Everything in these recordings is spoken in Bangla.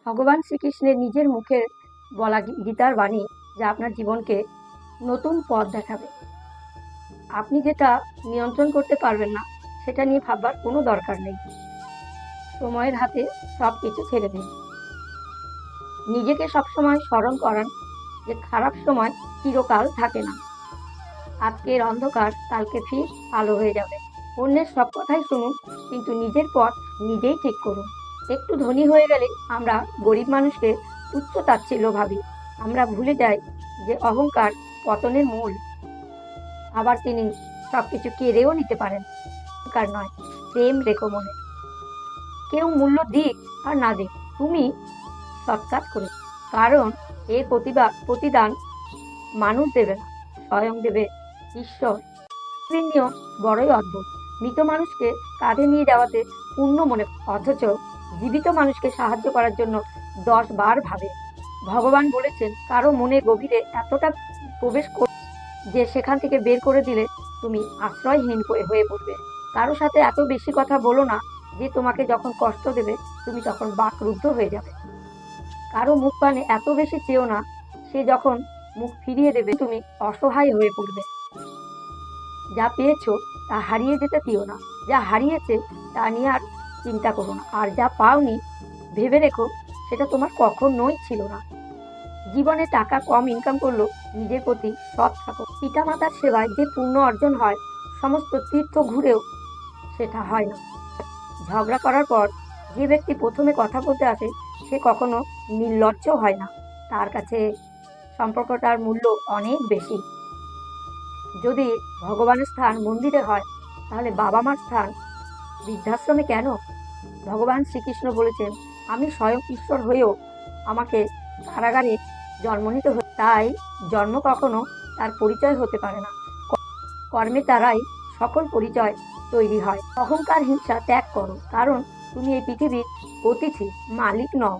ভগবান শ্রীকৃষ্ণের নিজের মুখে বলা গীতার বাণী, যা আপনার জীবনকে নতুন পথ দেখাবে। আপনি যেটা নিয়ন্ত্রণ করতে পারবেন না, সেটা নিয়ে ভাববার কোনো দরকার নেই। সময়ের হাতে সব কিছু ছেড়ে দিন। নিজেকে সবসময় স্মরণ করান যে খারাপ সময় চিরকাল থাকে না। আজকের অন্ধকার কালকে ফির আলো হয়ে যাবে। অন্যের সব কথাই শুনুন, কিন্তু নিজের পথ নিজেই ঠিক করুন। একটু ধনী হয়ে গেলে আমরা গরিব মানুষকে তুচ্ছ তাচ্ছিল্য ভাবি। আমরা ভুলে যাই যে অহংকার পতনের মূল। আবার তিনি সবকিছু কেড়েও নিতে পারেন। অহংকার নয়, প্রেম রেখো মনে। কেউ মূল্য দিক আর না দিক, তুমি সৎকার করে, কারণ এ প্রতিদান মানুষ দেবে না, স্বয়ং দেবে ঈশ্বর। নিয়ম বড়ই অদ্ভুত। মৃত মানুষকে কাঁধে নিয়ে যাওয়াতে পুণ্য মনে, অথচ জীবিত মানুষকে সাহায্য করার জন্য 10 বার ভাবে। ভগবান বলেছেন, কারো মনে গভীরে এতটা প্রবেশ যে সেখান থেকে বের করে দিলে তুমি আশ্রয়হীন হয়ে পড়বে। কারো সাথে এত বেশি কথা বলো না যে তোমাকে যখন কষ্ট দেবে তুমি তখন বাকরুদ্ধ হয়ে যাবে। কারো মুখ পানে এত বেশি চেয়েও না, সে যখন মুখ ফিরিয়ে দেবে তুমি অসহায় হয়ে পড়বে। যা পেয়েছো তা হারিয়ে যেতে দিও না, যা হারিয়েছে তা নিয়ে আর চিন্তা করো না, আর যা পাওনি ভেবে রেখো সেটা তোমার কখনোই ছিল না। জীবনে টাকা কম ইনকাম করলেও নিজের প্রতি সৎ থাকো। পিতামাতার সেবায় যে পুণ্য অর্জন হয়, সমস্ত তীর্থ ঘুরেও সেটা হয় না। ঝগড়া করার পর যে ব্যক্তি প্রথমে কথা বলতে আসে সে কখনো নির্লজ্জ হয় না। তার কাছে সম্পর্কটার মূল্য অনেক বেশি। যদি ভগবানের স্থান মন্দিরে হয়, তাহলে বাবা মার স্থান বৃদ্ধাশ্রমে কেন? ভগবান শ্রীকৃষ্ণ বলেছেন, আমি স্বয়ং ঈশ্বর হয়েও আমাকে কারাগারে জন্ম নিতে হয়। তাই জন্ম কখনো তার পরিচয় হতে পারে না, কর্মের দ্বারাই সকল পরিচয় তৈরি হয়। অহংকার হিংসা ত্যাগ করো, কারণ তুমি এই পৃথিবীর অতিথি, মালিক নও।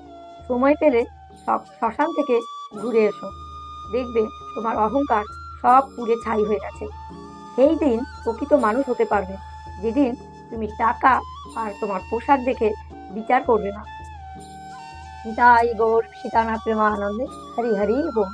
সময় পেলে শ্মশান থেকে ঘুরে এসো, দেখবে তোমার অহংকার সব পুড়ে ছাই হয়ে গেছে। সেই দিন প্রকৃত মানুষ হতে পারবে, যেদিন তুমি টাকা আর তোমার পোশাক দেখে বিচার করবে না। তাই গৌর সীতানাথ প্রেমানন্দে হরি হরি বল।